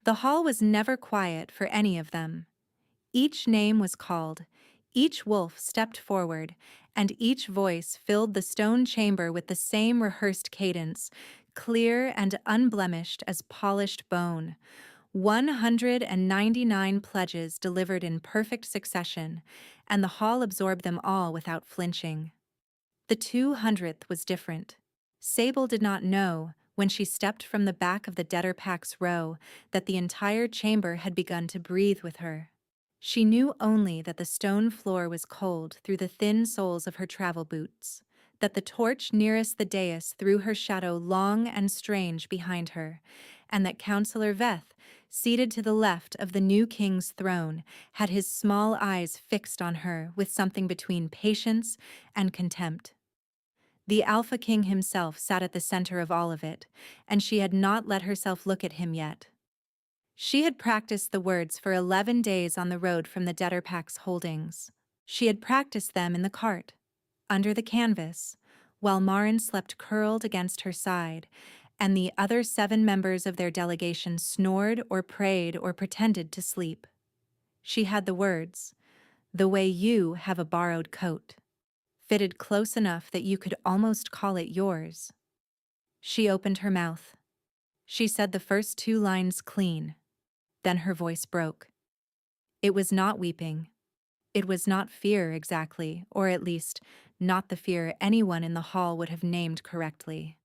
The hall was never quiet for any of them. Each name was called, each wolf stepped forward, and each voice filled the stone chamber with the same rehearsed cadence, clear and unblemished as polished bone. 199 pledges delivered in perfect succession, and the hall absorbed them all without flinching. The 200th was different. Sable did not know, when she stepped from the back of the debtor pack's row, that the entire chamber had begun to breathe with her. She knew only that the stone floor was cold through the thin soles of her travel boots, that the torch nearest the dais threw her shadow long and strange behind her, and that Councillor Veth, seated to the left of the new king's throne, had his small eyes fixed on her with something between patience and contempt. The Alpha King himself sat at the center of all of it, and she had not let herself look at him yet. She had practiced the words for 11 days on the road from the debtor pack's holdings. She had practiced them in the cart, under the canvas, while Marin slept curled against her side, and the other 7 members of their delegation snored or prayed or pretended to sleep. She had the words, "The way you have a borrowed coat," fitted close enough that you could almost call it yours. She opened her mouth. She said the first 2 lines clean. Then her voice broke. It was not weeping. It was not fear exactly, or at least, not the fear anyone in the hall would have named correctly.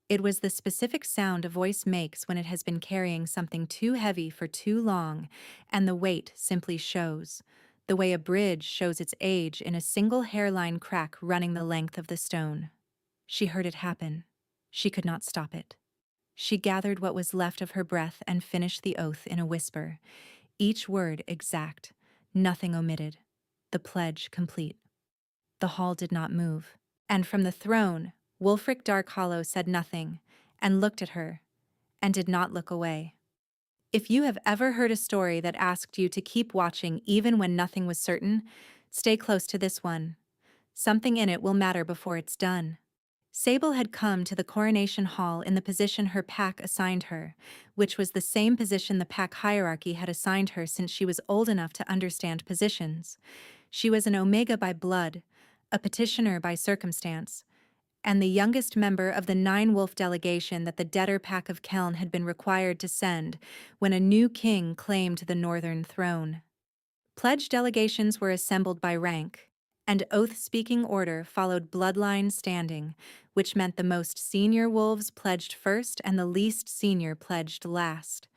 It was the specific sound a voice makes when it has been carrying something too heavy for too long, and the weight simply shows, the way a bridge shows its age in a single hairline crack running the length of the stone. She heard it happen. She could not stop it. She gathered what was left of her breath and finished the oath in a whisper, each word exact, nothing omitted, the pledge complete. The hall did not move, and from the throne, Wulfric Darkhollow said nothing, and looked at her, and did not look away. If you have ever heard a story that asked you to keep watching even when nothing was certain, stay close to this one. Something in it will matter before it's done. Sable had come to the Coronation Hall in the position her pack assigned her, which was the same position the pack hierarchy had assigned her since she was old enough to understand positions. She was an Omega by blood, a petitioner by circumstance, and the youngest member of the 9-wolf delegation that the debtor pack of Keln had been required to send when a new king claimed the northern throne. Pledge delegations were assembled by rank, and oath-speaking order followed bloodline standing, which meant the most senior wolves pledged first and the least senior pledged last.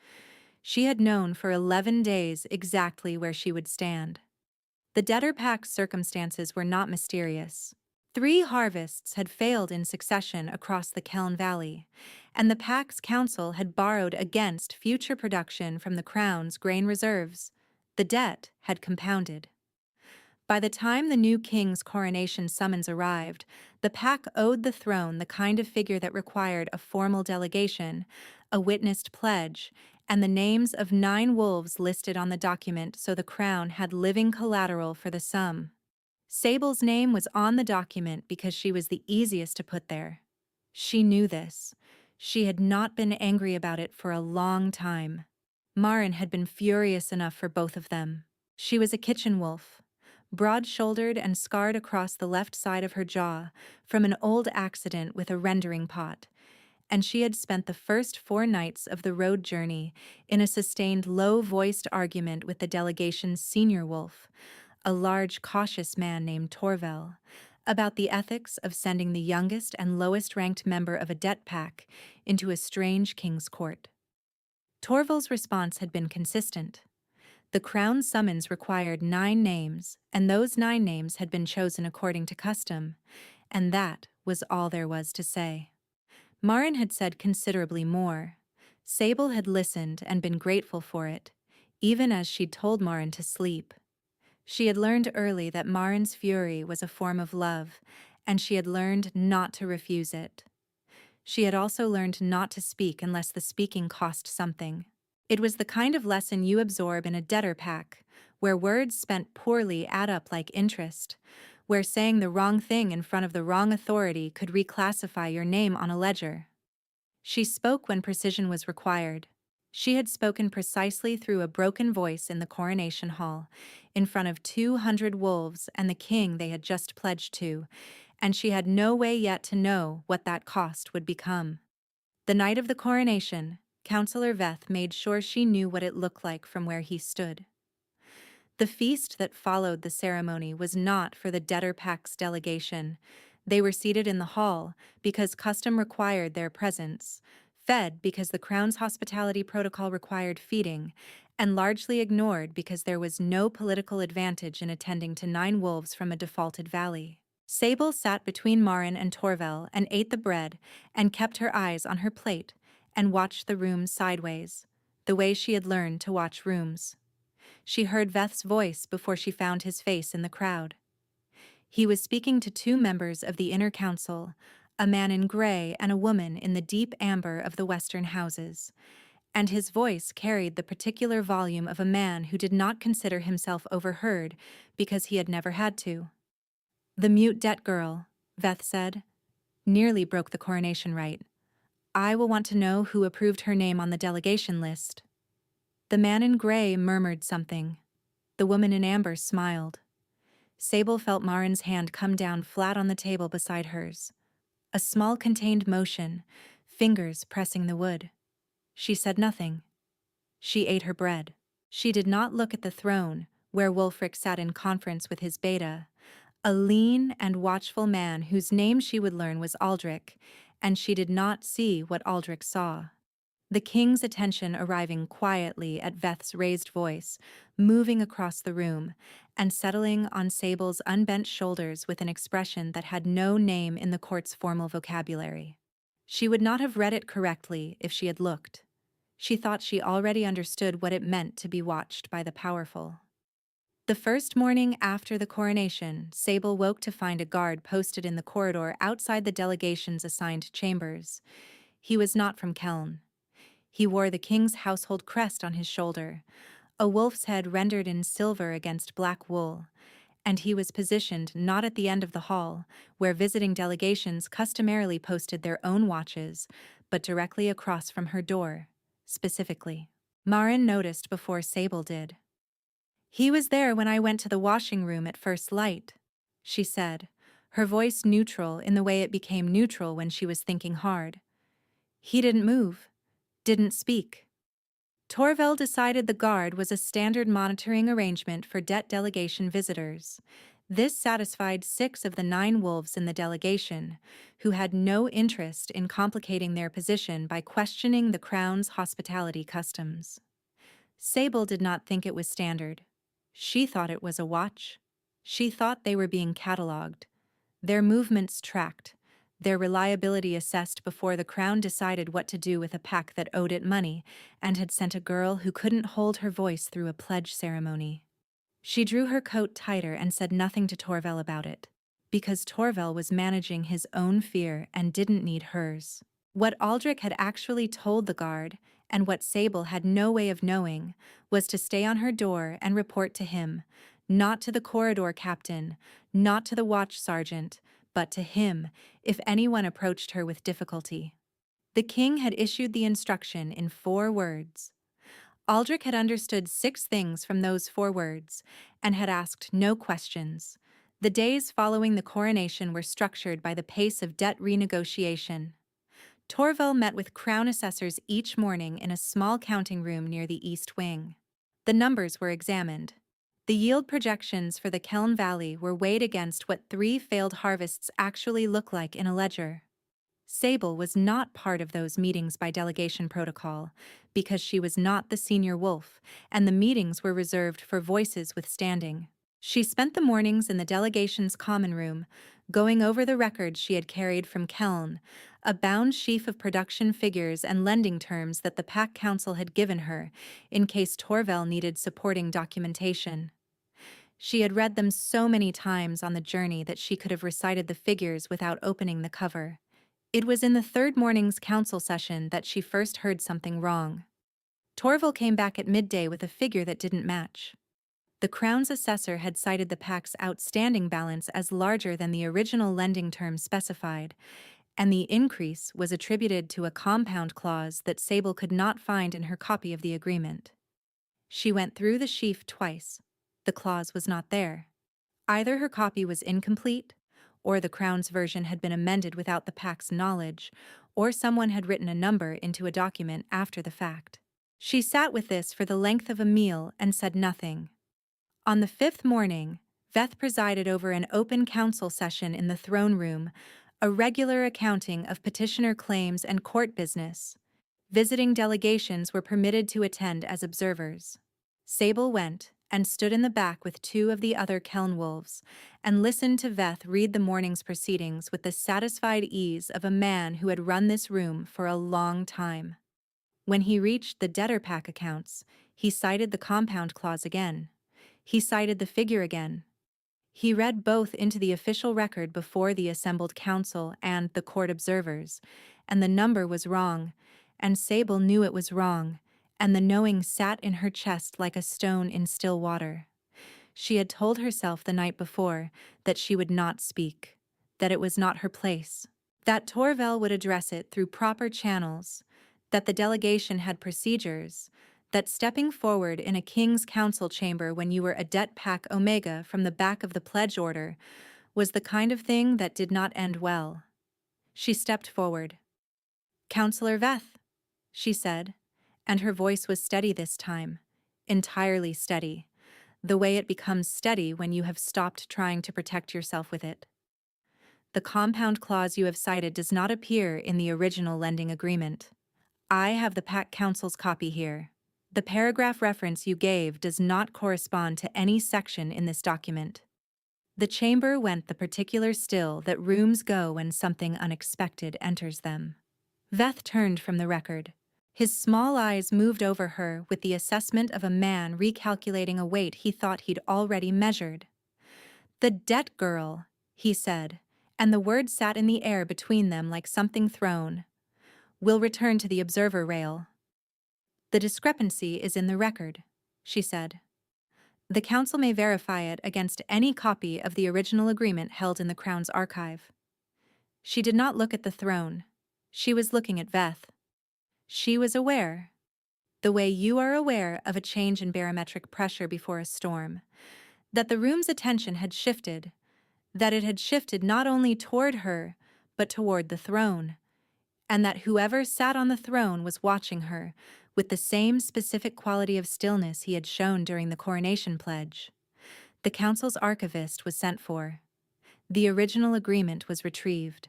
She had known for 11 days exactly where she would stand. The debtor pack's circumstances were not mysterious. 3 harvests had failed in succession across the Keln Valley, and the pack's council had borrowed against future production from the crown's grain reserves. The debt had compounded. By the time the new king's coronation summons arrived, the pack owed the throne the kind of figure that required a formal delegation, a witnessed pledge, and the names of 9 wolves listed on the document so the crown had living collateral for the sum. Sable's name was on the document because she was the easiest to put there. She knew this. She had not been angry about it for a long time. Marin had been furious enough for both of them. She was a kitchen wolf, broad-shouldered and scarred across the left side of her jaw from an old accident with a rendering pot, and she had spent the first 4 nights of the road journey in a sustained low-voiced argument with the delegation's senior wolf, a large, cautious man named Torvel, about the ethics of sending the youngest and lowest-ranked member of a debt pack into a strange king's court. Torval's response had been consistent. The crown summons required 9 names, and those 9 names had been chosen according to custom, and that was all there was to say. Marin had said considerably more. Sable had listened and been grateful for it, even as she'd told Marin to sleep. She had learned early that Marin's fury was a form of love, and she had learned not to refuse it. She had also learned not to speak unless the speaking cost something. It was the kind of lesson you absorb in a debtor pack, where words spent poorly add up like interest, where saying the wrong thing in front of the wrong authority could reclassify your name on a ledger. She spoke when precision was required. She had spoken precisely through a broken voice in the coronation hall, in front of 200 wolves and the king they had just pledged to, and she had no way yet to know what that cost would become. The night of the coronation, Councillor Veth made sure she knew what it looked like from where he stood. The feast that followed the ceremony was not for the Debtor Pack's delegation. They were seated in the hall because custom required their presence, fed because the Crown's hospitality protocol required feeding, and largely ignored because there was no political advantage in attending to 9 wolves from a defaulted valley. Sable sat between Marin and Torvel and ate the bread and kept her eyes on her plate and watched the room sideways, the way she had learned to watch rooms. She heard Veth's voice before she found his face in the crowd. He was speaking to 2 members of the inner council, a man in gray and a woman in the deep amber of the western houses, and his voice carried the particular volume of a man who did not consider himself overheard because he had never had to. "The mute debt girl," Veth said, "nearly broke the coronation rite. I will want to know who approved her name on the delegation list." The man in gray murmured something. The woman in amber smiled. Sable felt Marin's hand come down flat on the table beside hers. A small contained motion, fingers pressing the wood. She said nothing. She ate her bread. She did not look at the throne, where Wulfric sat in conference with his beta, a lean and watchful man whose name she would learn was Aldrich, and she did not see what Aldrich saw. The king's attention arriving quietly at Veth's raised voice, moving across the room, and settling on Sable's unbent shoulders with an expression that had no name in the court's formal vocabulary. She would not have read it correctly if she had looked. She thought she already understood what it meant to be watched by the powerful. The first morning after the coronation, Sable woke to find a guard posted in the corridor outside the delegation's assigned chambers. He was not from Keln. He wore the king's household crest on his shoulder, a wolf's head rendered in silver against black wool, and he was positioned not at the end of the hall, where visiting delegations customarily posted their own watches, but directly across from her door, specifically. Marin noticed before Sable did. "He was there when I went to the washing room at first light," she said, her voice neutral in the way it became neutral when she was thinking hard. "He didn't move. Didn't speak." Torvel decided the guard was a standard monitoring arrangement for debt delegation visitors. This satisfied 6 of the 9 wolves in the delegation, who had no interest in complicating their position by questioning the Crown's hospitality customs. Sable did not think it was standard. She thought it was a watch. She thought they were being catalogued, their movements tracked, their reliability assessed before the Crown decided what to do with a pack that owed it money and had sent a girl who couldn't hold her voice through a pledge ceremony. She drew her coat tighter and said nothing to Torvel about it, because Torvel was managing his own fear and didn't need hers. What Aldrich had actually told the guard, and what Sable had no way of knowing, was to stay on her door and report to him, not to the corridor captain, not to the watch sergeant, but to him, if anyone approached her with difficulty. The king had issued the instruction in 4 words. Aldrich had understood 6 things from those 4 words, and had asked no questions. The days following the coronation were structured by the pace of debt renegotiation. Torvel met with Crown assessors each morning in a small counting room near the east wing. The numbers were examined. The yield projections for the Keln Valley were weighed against what 3 failed harvests actually look like in a ledger. Sable was not part of those meetings by delegation protocol, because she was not the senior wolf, and the meetings were reserved for voices with standing. She spent the mornings in the delegation's common room, going over the records she had carried from Keln, a bound sheaf of production figures and lending terms that the Pack Council had given her, in case Torvel needed supporting documentation. She had read them so many times on the journey that she could have recited the figures without opening the cover. It was in the 3rd morning's council session that she first heard something wrong. Torvel came back at midday with a figure that didn't match. The Crown's assessor had cited the pack's outstanding balance as larger than the original lending term specified, and the increase was attributed to a compound clause that Sable could not find in her copy of the agreement. She went through the sheaf twice. The clause was not there. Either her copy was incomplete, or the Crown's version had been amended without the PAC's knowledge, or someone had written a number into a document after the fact. She sat with this for the length of a meal and said nothing. On the fifth morning, Veth presided over an open council session in the throne room, a regular accounting of petitioner claims and court business. Visiting delegations were permitted to attend as observers. Sable went and stood in the back with two of the other Keln wolves and listened to Veth read the morning's proceedings with the satisfied ease of a man who had run this room for a long time. When he reached the debtor pack accounts, he cited the compound clause again. He cited the figure again. He read both into the official record before the assembled council and the court observers, and the number was wrong, and Sable knew it was wrong, and the knowing sat in her chest like a stone in still water. She had told herself the night before that she would not speak, that it was not her place, that Torvel would address it through proper channels, that the delegation had procedures, that stepping forward in a king's council chamber when you were a debt pack omega from the back of the pledge order was the kind of thing that did not end well. She stepped forward. "Counselor Veth," she said, and her voice was steady this time, entirely steady, the way it becomes steady when you have stopped trying to protect yourself with it. "The compound clause you have cited does not appear in the original lending agreement. I have the Pack Council's copy here. The paragraph reference you gave does not correspond to any section in this document." The chamber went the particular still that rooms go when something unexpected enters them. Veth turned from the record. His small eyes moved over her with the assessment of a man recalculating a weight he thought he'd already measured. "The debt girl," he said, and the word sat in the air between them like something thrown. "We'll return to the observer rail." "The discrepancy is in the record," she said. "The council may verify it against any copy of the original agreement held in the Crown's archive." She did not look at the throne. She was looking at Veth. She was aware, the way you are aware of a change in barometric pressure before a storm, that the room's attention had shifted, that it had shifted not only toward her, but toward the throne, and that whoever sat on the throne was watching her with the same specific quality of stillness he had shown during the coronation pledge. The council's archivist was sent for. The original agreement was retrieved.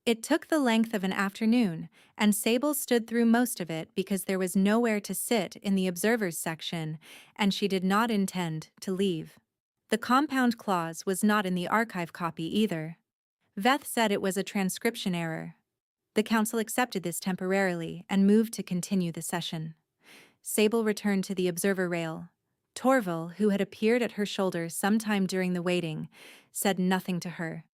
It took the length of an afternoon, and Sable stood through most of it because there was nowhere to sit in the observers section, and she did not intend to leave. The compound clause was not in the archive copy either. Veth said it was a transcription error. The council accepted this temporarily and moved to continue the session. Sable returned to the observer rail. Torval, who had appeared at her shoulder sometime during the waiting, said nothing to her.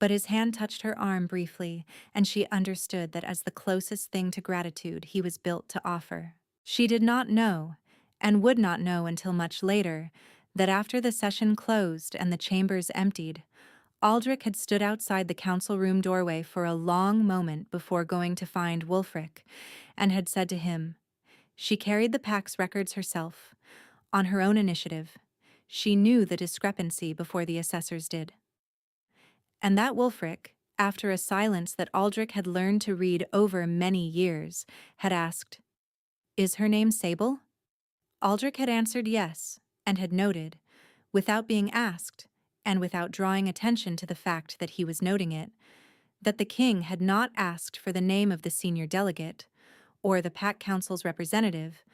But his hand touched her arm briefly, and she understood that as the closest thing to gratitude he was built to offer. She did not know, and would not know until much later, that after the session closed and the chambers emptied, Aldrich had stood outside the council room doorway for a long moment before going to find Wulfric, and had said to him, "She carried the Pack's records herself, on her own initiative. She knew the discrepancy before the assessors did." And that Wulfric, after a silence that Aldrich had learned to read over many years, had asked, "Is her name Sable?" Aldrich had answered yes, and had noted, without being asked, and without drawing attention to the fact that he was noting it, that the king had not asked for the name of the senior delegate, or the Pack Council's representative,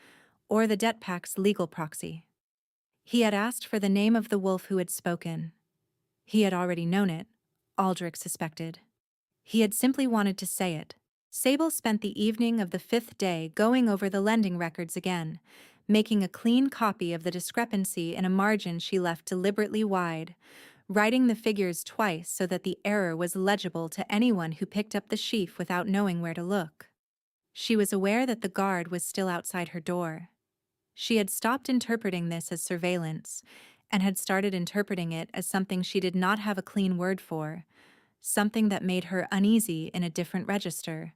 or the Debt Pack's legal proxy. He had asked for the name of the wolf who had spoken. He had already known it, Aldrich suspected. He had simply wanted to say it. Sable spent the evening of the fifth day going over the lending records again, making a clean copy of the discrepancy in a margin she left deliberately wide, writing the figures twice so that the error was legible to anyone who picked up the sheaf without knowing where to look. She was aware that the guard was still outside her door. She had stopped interpreting this as surveillance, and had started interpreting it as something she did not have a clean word for, something that made her uneasy in a different register,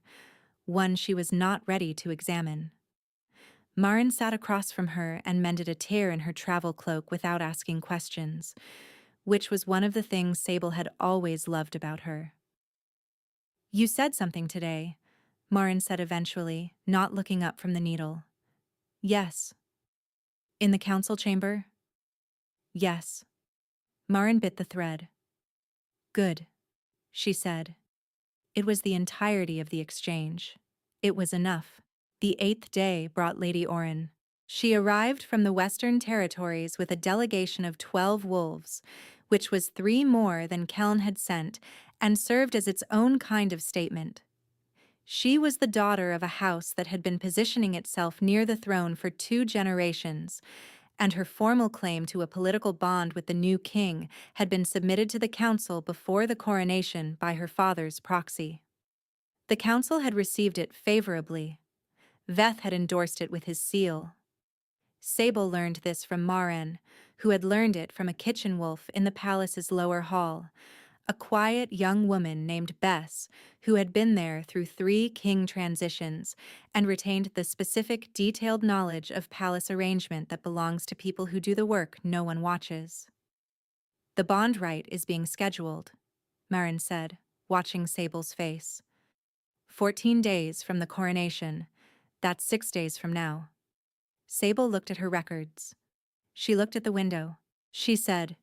one she was not ready to examine. Marin sat across from her and mended a tear in her travel cloak without asking questions, which was one of the things Sable had always loved about her. "You said something today," Marin said eventually, not looking up from the needle. "Yes." "In the council chamber?" "Yes." Marin bit the thread. "Good," she said. It was the entirety of the exchange. It was enough. The 8th day brought Lady Orin. She arrived from the Western Territories with a delegation of 12 wolves, which was 3 more than Keln had sent, and served as its own kind of statement. She was the daughter of a house that had been positioning itself near the throne for 2 generations, and her formal claim to a political bond with the new king had been submitted to the council before the coronation by her father's proxy. The council had received it favorably. Veth had endorsed it with his seal. Sable learned this from Maren, who had learned it from a kitchen wolf in the palace's lower hall, a quiet young woman named Bess, who had been there through 3 king transitions and retained the specific, detailed knowledge of palace arrangement that belongs to people who do the work no one watches. "The bond rite is being scheduled," Maren said, watching Sable's face. 14 days from the coronation. That's 6 days from now." Sable looked at her records. She looked at the window. She said,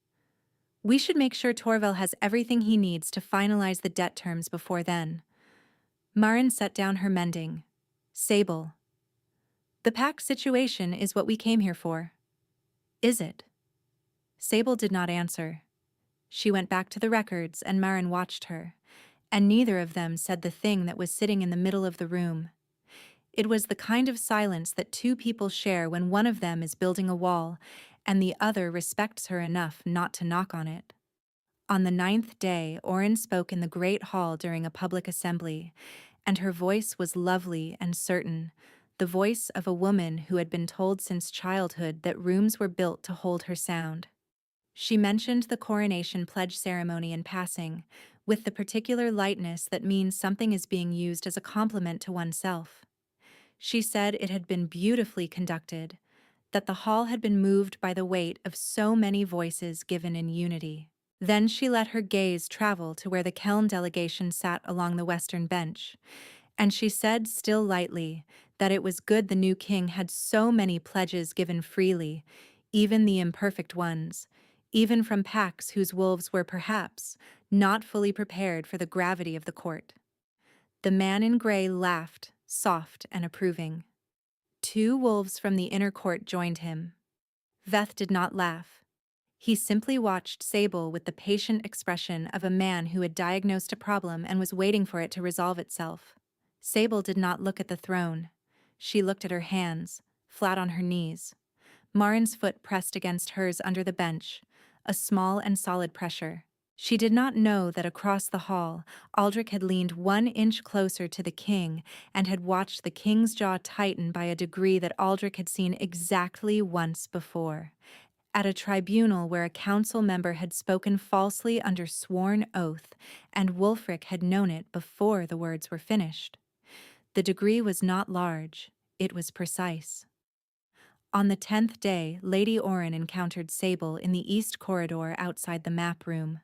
"We should make sure Torvel has everything he needs to finalize the debt terms before then." Marin set down her mending. "Sable, the pact situation is what we came here for." "Is it?" Sable did not answer. She went back to the records and Marin watched her, and neither of them said the thing that was sitting in the middle of the room. It was the kind of silence that 2 people share when one of them is building a wall and the other respects her enough not to knock on it. On the 9th day, Orin spoke in the great hall during a public assembly, and her voice was lovely and certain, the voice of a woman who had been told since childhood that rooms were built to hold her sound. She mentioned the coronation pledge ceremony in passing, with the particular lightness that means something is being used as a compliment to oneself. She said it had been beautifully conducted, that the hall had been moved by the weight of so many voices given in unity. Then she let her gaze travel to where the Keln delegation sat along the western bench, and she said still lightly that it was good the new king had so many pledges given freely, even the imperfect ones, even from packs whose wolves were perhaps not fully prepared for the gravity of the court. The man in gray laughed, soft and approving. 2 wolves from the inner court joined him. Veth did not laugh. He simply watched Sable with the patient expression of a man who had diagnosed a problem and was waiting for it to resolve itself. Sable did not look at the throne. She looked at her hands, flat on her knees. Marin's foot pressed against hers under the bench, a small and solid pressure. She did not know that across the hall, Aldrich had leaned 1 inch closer to the king and had watched the king's jaw tighten by a degree that Aldrich had seen exactly once before, at a tribunal where a council member had spoken falsely under sworn oath, and Wulfric had known it before the words were finished. The degree was not large, it was precise. On the 10th day, Lady Orin encountered Sable in the east corridor outside the map room.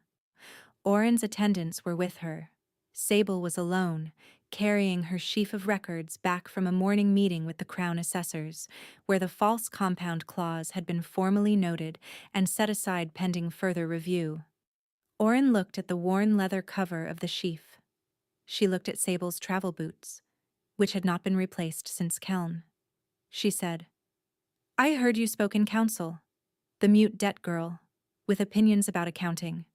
Orin's attendants were with her. Sable was alone, carrying her sheaf of records back from a morning meeting with the Crown Assessors, where the false compound clause had been formally noted and set aside pending further review. Orin looked at the worn leather cover of the sheaf. She looked at Sable's travel boots, which had not been replaced since Keln. She said, "I heard you spoke in council. The mute debt girl, with opinions about accounting."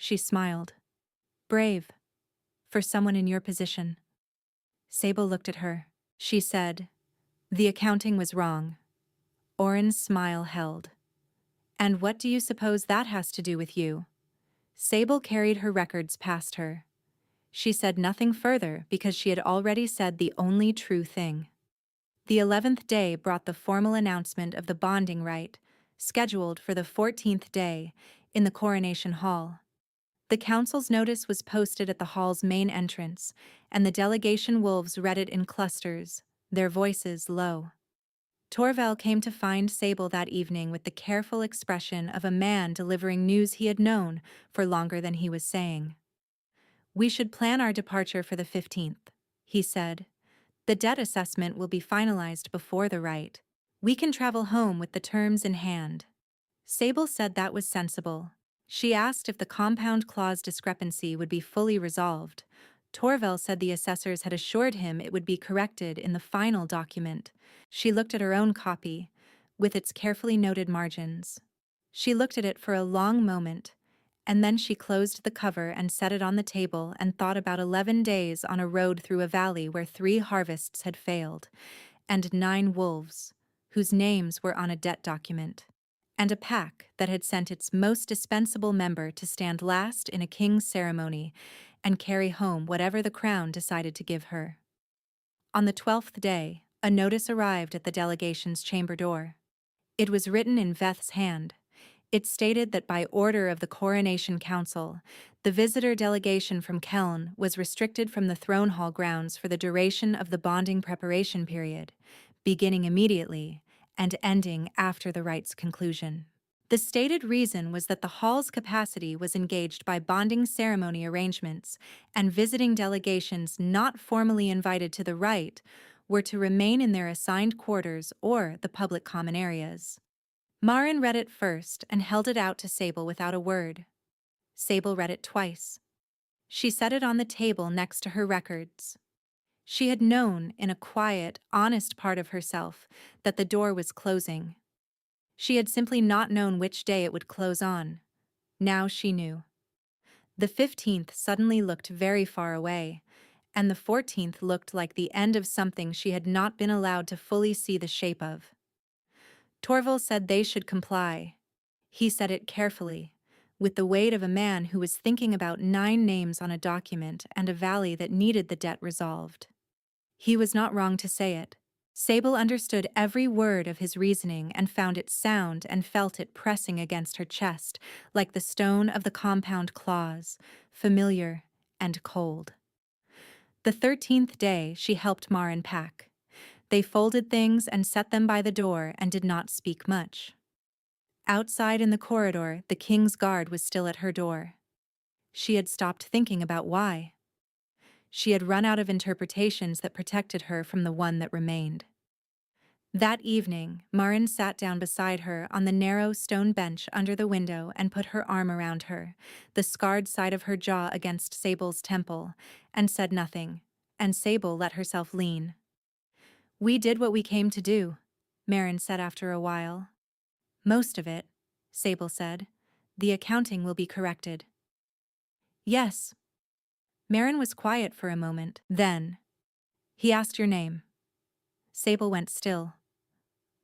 She smiled. "Brave. For someone in your position." Sable looked at her. She said, "The accounting was wrong." Orin's smile held. "And what do you suppose that has to do with you?" Sable carried her records past her. She said nothing further because she had already said the only true thing. The 11th day brought the formal announcement of the bonding rite, scheduled for the 14th day, in the Coronation Hall. The council's notice was posted at the hall's main entrance, and the delegation wolves read it in clusters, their voices low. Torval came to find Sable that evening with the careful expression of a man delivering news he had known for longer than he was saying. "We should plan our departure for the 15th, he said. "The debt assessment will be finalized before the rite. We can travel home with the terms in hand." Sable said that was sensible. She asked if the compound clause discrepancy would be fully resolved. Torval said the assessors had assured him it would be corrected in the final document. She looked at her own copy, with its carefully noted margins. She looked at it for a long moment, and then she closed the cover and set it on the table and thought about 11 days on a road through a valley where 3 harvests had failed, and 9 wolves, whose names were on a debt document, and a pack that had sent its most dispensable member to stand last in a king's ceremony and carry home whatever the crown decided to give her. On the 12th day, a notice arrived at the delegation's chamber door. It was written in Veth's hand. It stated that by order of the Coronation Council, the visitor delegation from Keln was restricted from the throne hall grounds for the duration of the bonding preparation period, beginning immediately and ending after the rite's conclusion. The stated reason was that the hall's capacity was engaged by bonding ceremony arrangements, and visiting delegations not formally invited to the rite were to remain in their assigned quarters or the public common areas. Marin read it first and held it out to Sable without a word. Sable read it twice. She set it on the table next to her records. She had known, in a quiet, honest part of herself, that the door was closing. She had simply not known which day it would close on. Now she knew. The 15th suddenly looked very far away, and the 14th looked like the end of something she had not been allowed to fully see the shape of. Torval said they should comply. He said it carefully, with the weight of a man who was thinking about 9 names on a document and a valley that needed the debt resolved. He was not wrong to say it. Sable understood every word of his reasoning and found it sound and felt it pressing against her chest, like the stone of the compound clause, familiar and cold. The 13th day she helped Marin pack. They folded things and set them by the door and did not speak much. Outside in the corridor, the king's guard was still at her door. She had stopped thinking about why. She had run out of interpretations that protected her from the one that remained. That evening, Marin sat down beside her on the narrow stone bench under the window and put her arm around her, the scarred side of her jaw against Sable's temple, and said nothing, and Sable let herself lean. "We did what we came to do," Marin said after a while. "Most of it," Sable said. "The accounting will be corrected." "Yes." Marin was quiet for a moment. Then, "He asked your name." Sable went still.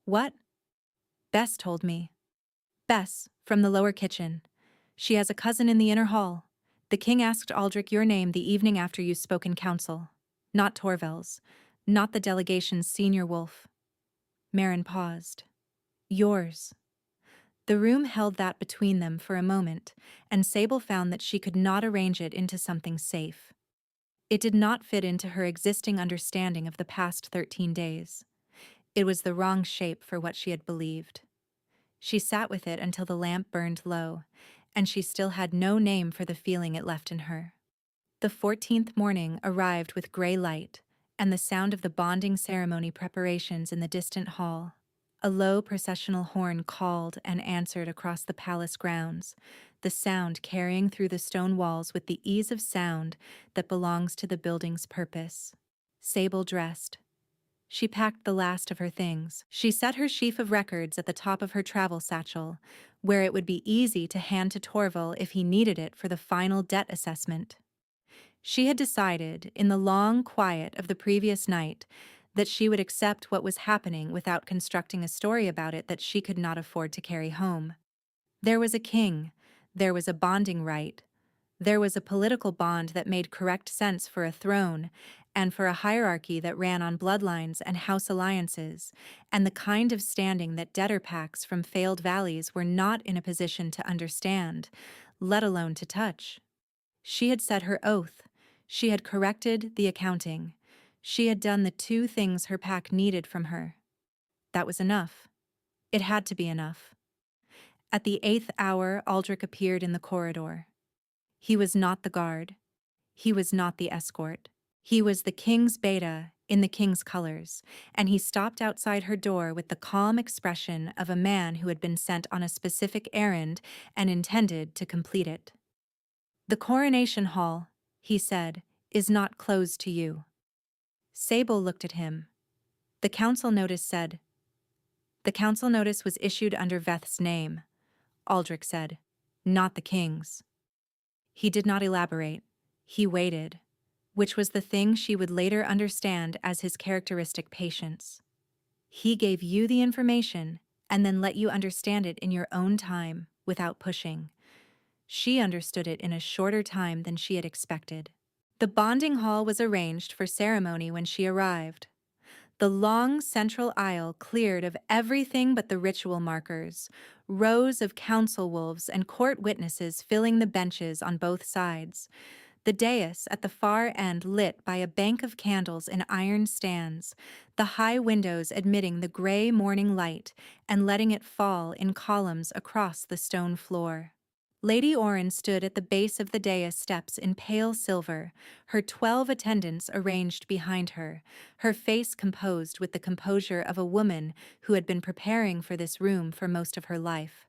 "What?" "Bess told me." "Bess, from the lower kitchen. She has a cousin in the inner hall. The king asked Aldrich your name the evening after you spoke in council. Not Torval's. Not the delegation's senior wolf." Marin paused. "Yours." The room held that between them for a moment, and Sable found that she could not arrange it into something safe. It did not fit into her existing understanding of the past 13 days. It was the wrong shape for what she had believed. She sat with it until the lamp burned low, and she still had no name for the feeling it left in her. The 14th morning arrived with gray light, and the sound of the bonding ceremony preparations in the distant hall. A low processional horn called and answered across the palace grounds, the sound carrying through the stone walls with the ease of sound that belongs to the building's purpose. Sable dressed. She packed the last of her things. She set her sheaf of records at the top of her travel satchel, where it would be easy to hand to Torval if he needed it for the final debt assessment. She had decided, in the long quiet of the previous night, that she would accept what was happening without constructing a story about it that she could not afford to carry home. There was a king, there was a bonding right, there was a political bond that made correct sense for a throne, and for a hierarchy that ran on bloodlines and house alliances, and the kind of standing that debtor packs from failed valleys were not in a position to understand, let alone to touch. She had said her oath. She had corrected the accounting. She had done the two things her pack needed from her. That was enough. It had to be enough. At the 8th hour, Aldrich appeared in the corridor. He was not the guard. He was not the escort. He was the king's beta in the king's colors, and he stopped outside her door with the calm expression of a man who had been sent on a specific errand and intended to complete it. "The coronation hall," he said, "is not closed to you." Sable looked at him. The council notice said, "The council notice was issued under Veth's name," Aldrich said, "not the king's." He did not elaborate. He waited, which was the thing she would later understand as his characteristic patience. He gave you the information and then let you understand it in your own time, without pushing. She understood it in a shorter time than she had expected. The bonding hall was arranged for ceremony when she arrived. The long central aisle cleared of everything but the ritual markers, rows of council wolves and court witnesses filling the benches on both sides. The dais at the far end lit by a bank of candles in iron stands, the high windows admitting the gray morning light and letting it fall in columns across the stone floor. Lady Oren stood at the base of the dais steps in pale silver, her 12 attendants arranged behind her, her face composed with the composure of a woman who had been preparing for this room for most of her life.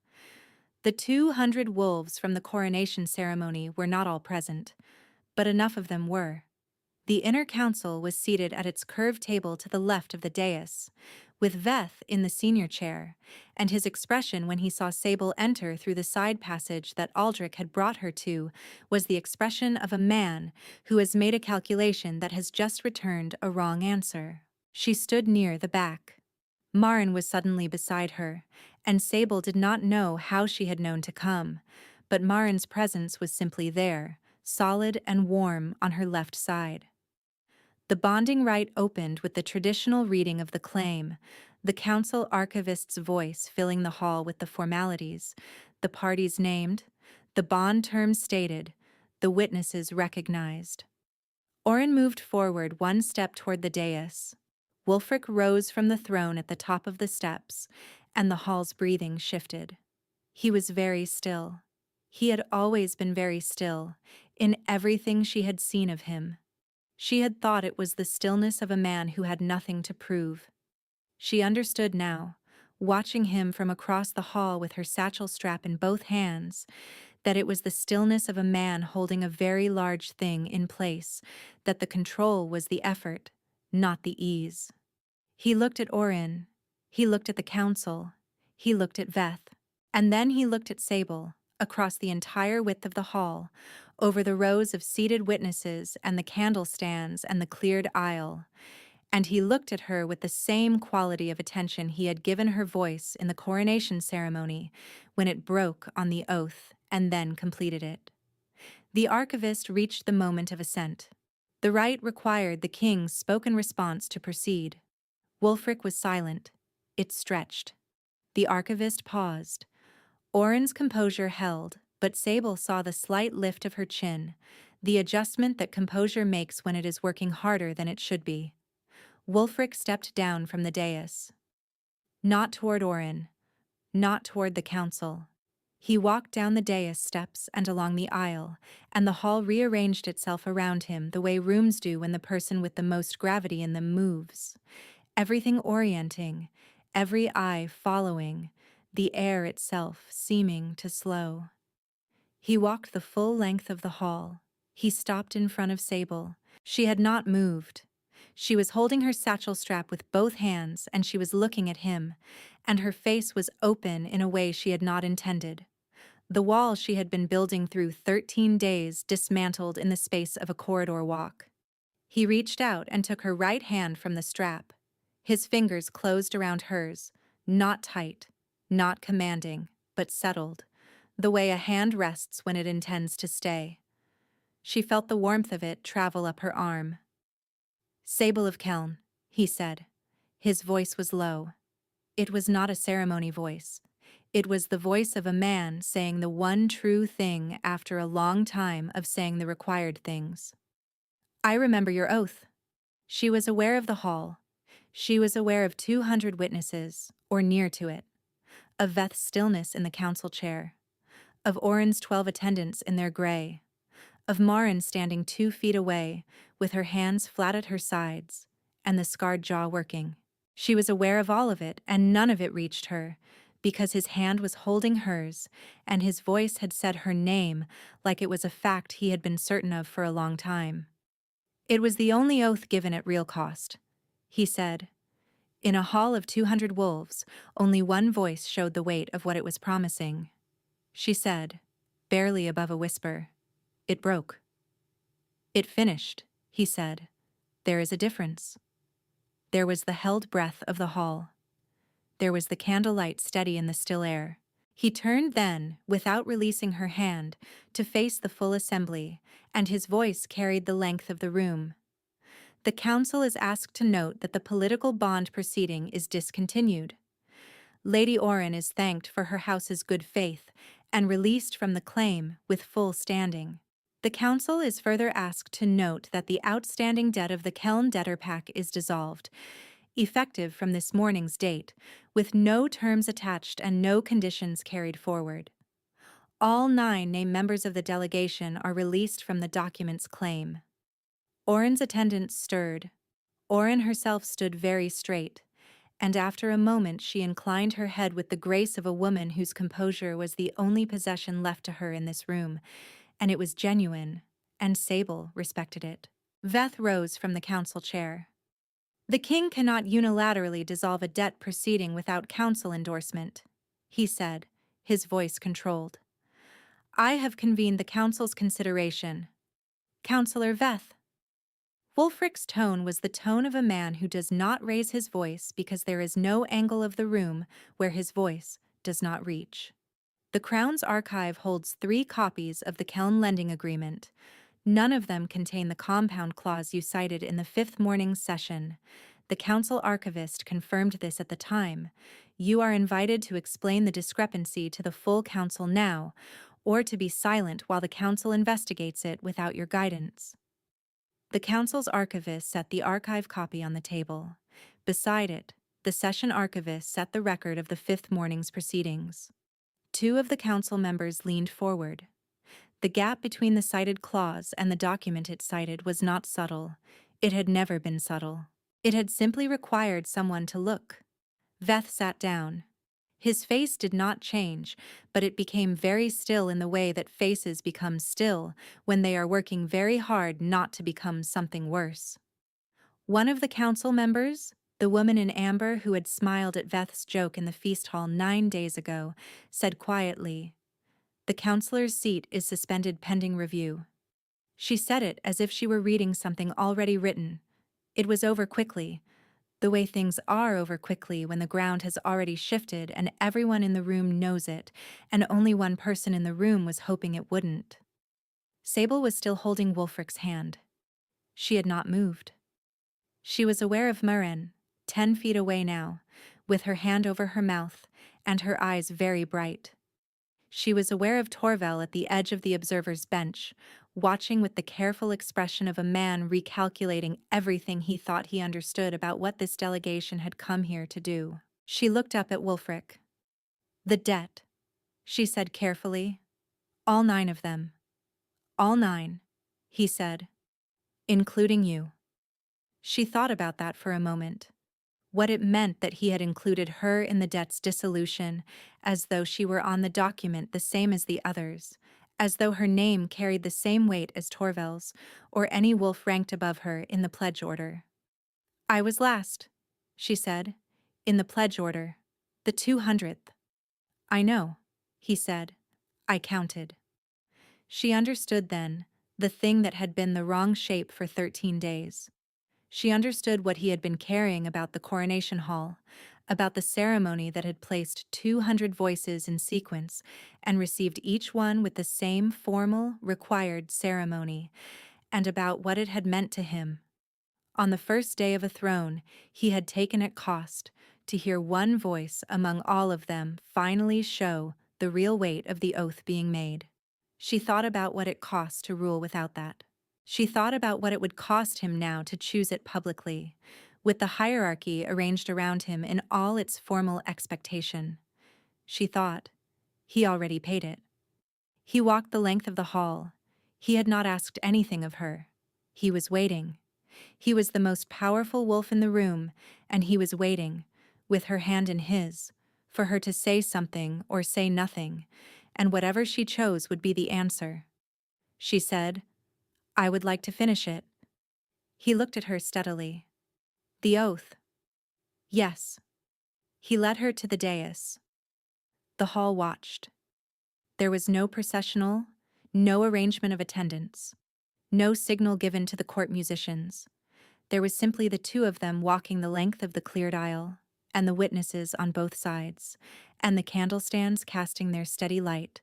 The 200 wolves from the coronation ceremony were not all present, but enough of them were. The inner council was seated at its curved table to the left of the dais, with Veth in the senior chair, and his expression when he saw Sable enter through the side passage that Aldrich had brought her to was the expression of a man who has made a calculation that has just returned a wrong answer. She stood near the back. Marin was suddenly beside her, and Sable did not know how she had known to come, but Marin's presence was simply there, solid and warm on her left side. The bonding rite opened with the traditional reading of the claim, the council archivist's voice filling the hall with the formalities, the parties named, the bond terms stated, the witnesses recognized. Oren moved forward one step toward the dais. Wulfric rose from the throne at the top of the steps, and the hall's breathing shifted. He was very still. He had always been very still, in everything she had seen of him. She had thought it was the stillness of a man who had nothing to prove. She understood now, watching him from across the hall with her satchel strap in both hands, that it was the stillness of a man holding a very large thing in place, that the control was the effort, not the ease. He looked at Orin, he looked at the council, he looked at Veth, and then he looked at Sable, across the entire width of the hall, over the rows of seated witnesses and the candle stands and the cleared aisle, and he looked at her with the same quality of attention he had given her voice in the coronation ceremony when it broke on the oath and then completed it. The archivist reached the moment of assent. The rite required the king's spoken response to proceed. Wulfric was silent. It stretched. The archivist paused. Oren's composure held, but Sable saw the slight lift of her chin, the adjustment that composure makes when it is working harder than it should be. Wulfric stepped down from the dais. Not toward Oren, not toward the council. He walked down the dais steps and along the aisle, and the hall rearranged itself around him the way rooms do when the person with the most gravity in them moves. Everything orienting, every eye following, the air itself seeming to slow. He walked the full length of the hall. He stopped in front of Sable. She had not moved. She was holding her satchel strap with both hands, and she was looking at him, and her face was open in a way she had not intended. The wall she had been building through 13 days dismantled in the space of a corridor walk. He reached out and took her right hand from the strap. His fingers closed around hers, not tight, not commanding, but settled, the way a hand rests when it intends to stay. She felt the warmth of it travel up her arm. "Sable of Keln," he said. His voice was low. It was not a ceremony voice. It was the voice of a man saying the one true thing after a long time of saying the required things. I remember your oath. She was aware of the hall. She was aware of 200 witnesses, or near to it, of Veth's stillness in the council chair, of Oren's 12 attendants in their gray, of Marin standing 2 feet away, with her hands flat at her sides, and the scarred jaw working. She was aware of all of it, and none of it reached her, because his hand was holding hers, and his voice had said her name like it was a fact he had been certain of for a long time. It was the only oath given at real cost, he said. In a hall of 200 wolves, only one voice showed the weight of what it was promising. She said, barely above a whisper, "It broke." "It finished," he said. "There is a difference." There was the held breath of the hall. There was the candlelight steady in the still air. He turned then, without releasing her hand, to face the full assembly, and his voice carried the length of the room. The council is asked to note that the political bond proceeding is discontinued. Lady Oren is thanked for her house's good faith and released from the claim with full standing. The council is further asked to note that the outstanding debt of the Keln debtor pack is dissolved, effective from this morning's date, with no terms attached and no conditions carried forward. All 9 named members of the delegation are released from the document's claim. Oren's attendants stirred. Oren herself stood very straight, and after a moment she inclined her head with the grace of a woman whose composure was the only possession left to her in this room, and it was genuine, and Sable respected it. Veth rose from the council chair. "The king cannot unilaterally dissolve a debt proceeding without council endorsement," he said, his voice controlled. "I have convened the council's consideration. Councillor Veth." Wulfric's tone was the tone of a man who does not raise his voice because there is no angle of the room where his voice does not reach. The Crown's archive holds 3 copies of the Keln lending agreement. None of them contain the compound clause you cited in the 5th morning's session. The council archivist confirmed this at the time. You are invited to explain the discrepancy to the full council now, or to be silent while the council investigates it without your guidance. The council's archivist set the archive copy on the table. Beside it, the session archivist set the record of the 5th morning's proceedings. 2 of the council members leaned forward. The gap between the cited clause and the document it cited was not subtle. It had never been subtle. It had simply required someone to look. Veth sat down. His face did not change, but it became very still in the way that faces become still when they are working very hard not to become something worse. One of the council members, the woman in amber who had smiled at Veth's joke in the feast hall 9 days ago, said quietly, "The councillor's seat is suspended pending review." She said it as if she were reading something already written. It was over quickly, the way things are over quickly when the ground has already shifted and everyone in the room knows it, and only one person in the room was hoping it wouldn't. Sable was still holding Wulfric's hand. She had not moved. She was aware of Murin, 10 feet away now, with her hand over her mouth and her eyes very bright. She was aware of Torvel at the edge of the observer's bench, watching with the careful expression of a man recalculating everything he thought he understood about what this delegation had come here to do. She looked up at Wulfric. "The debt," she said carefully. "All 9 of them." "All 9, he said. "Including you." She thought about that for a moment. What it meant that he had included her in the debt's dissolution, as though she were on the document the same as the others, as though her name carried the same weight as Torvel's, or any wolf ranked above her in the pledge order. "I was last," she said, "in the pledge order, the 200th. "I know," he said. "I counted." She understood then, the thing that had been the wrong shape for 13 days. She understood what he had been carrying about the Coronation Hall, about the ceremony that had placed 200 voices in sequence and received each one with the same formal, required ceremony, and about what it had meant to him. On the first day of a throne, he had taken at cost to hear one voice among all of them finally show the real weight of the oath being made. She thought about what it cost to rule without that. She thought about what it would cost him now to choose it publicly, with the hierarchy arranged around him in all its formal expectation. She thought, he already paid it. He walked the length of the hall. He had not asked anything of her. He was waiting. He was the most powerful wolf in the room, and he was waiting, with her hand in his, for her to say something or say nothing, and whatever she chose would be the answer. She said, "I would like to finish it." He looked at her steadily. "The oath." "Yes." He led her to the dais. The hall watched. There was no processional, no arrangement of attendants, no signal given to the court musicians. There was simply the two of them walking the length of the cleared aisle, and the witnesses on both sides, and the candlestands casting their steady light,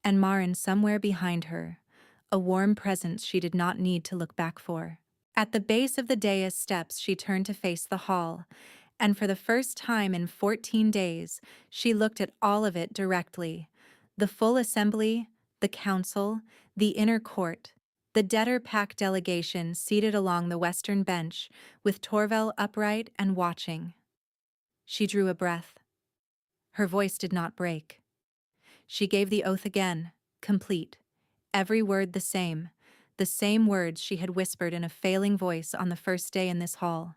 and Marin somewhere behind her, a warm presence she did not need to look back for. At the base of the dais steps she turned to face the hall, and for the first time in 14 days she looked at all of it directly, the full assembly, the council, the inner court, the debtor-pack delegation seated along the western bench, with Torvel upright and watching. She drew a breath. Her voice did not break. She gave the oath again, complete, every word the same words she had whispered in a failing voice on the first day in this hall,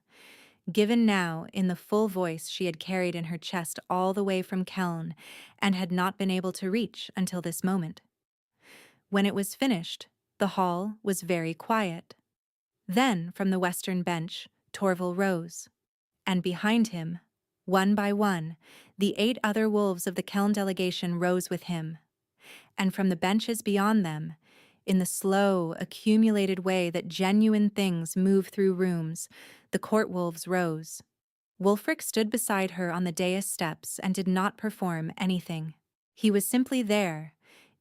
given now in the full voice she had carried in her chest all the way from Keln and had not been able to reach until this moment. When it was finished, the hall was very quiet. Then, from the western bench, Torval rose, and behind him, one by one, the 8 other wolves of the Keln delegation rose with him. And from the benches beyond them, in the slow, accumulated way that genuine things move through rooms, the court wolves rose. Wulfric stood beside her on the dais steps and did not perform anything. He was simply there,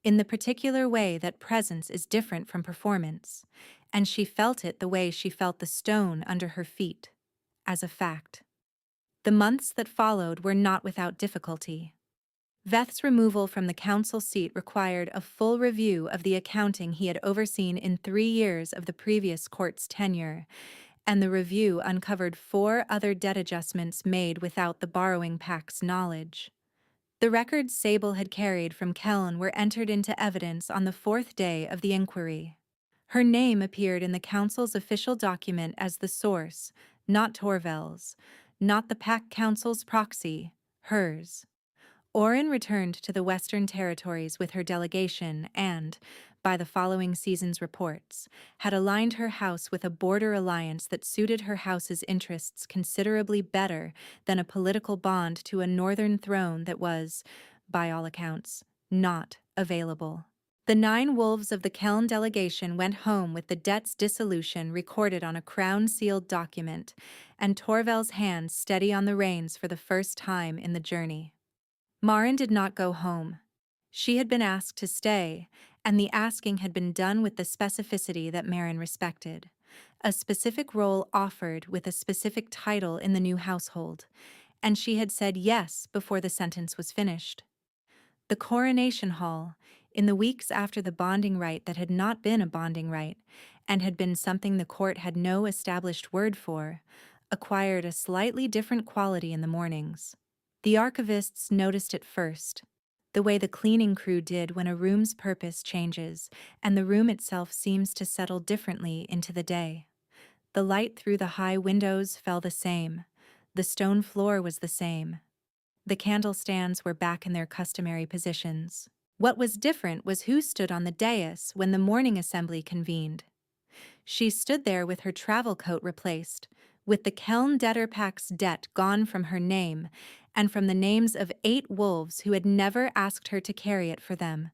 in the particular way that presence is different from performance, and she felt it the way she felt the stone under her feet, as a fact. The months that followed were not without difficulty. Veth's removal from the council seat required a full review of the accounting he had overseen in 3 years of the previous court's tenure, and the review uncovered 4 other debt adjustments made without the borrowing pack's knowledge. The records Sable had carried from Keln were entered into evidence on the 4th day of the inquiry. Her name appeared in the council's official document as the source, not Torvel's, not the pack council's proxy, hers. Orin returned to the Western Territories with her delegation and, by the following season's reports, had aligned her house with a border alliance that suited her house's interests considerably better than a political bond to a northern throne that was, by all accounts, not available. The 9 wolves of the Keln delegation went home with the debt's dissolution recorded on a crown-sealed document, and Torvel's hand steady on the reins for the first time in the journey. Marin did not go home. She had been asked to stay, and the asking had been done with the specificity that Marin respected. A specific role offered with a specific title in the new household, and she had said yes before the sentence was finished. The Coronation Hall, in the weeks after the bonding rite that had not been a bonding rite, and had been something the court had no established word for, acquired a slightly different quality in the mornings. The archivists noticed it first, the way the cleaning crew did when a room's purpose changes and the room itself seems to settle differently into the day. The light through the high windows fell the same. The stone floor was the same. The candlestands were back in their customary positions. What was different was who stood on the dais when the morning assembly convened. She stood there with her travel coat replaced, with the Keln debtor pack's debt gone from her name, and from the names of 8 wolves who had never asked her to carry it for them,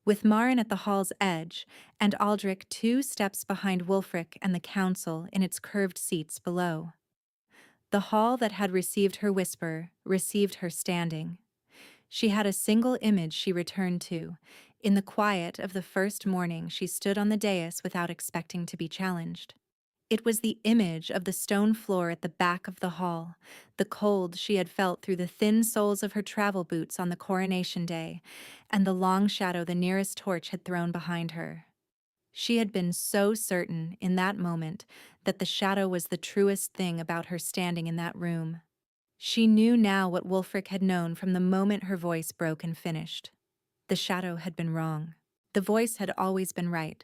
with Marin at the hall's edge, and Aldrich 2 steps behind Wulfric and the council in its curved seats below. The hall that had received her whisper received her standing. She had a single image she returned to. In the quiet of the first morning she stood on the dais without expecting to be challenged. It was the image of the stone floor at the back of the hall, the cold she had felt through the thin soles of her travel boots on the coronation day, and the long shadow the nearest torch had thrown behind her. She had been so certain, in that moment, that the shadow was the truest thing about her standing in that room. She knew now what Wulfric had known from the moment her voice broke and finished. The shadow had been wrong. The voice had always been right.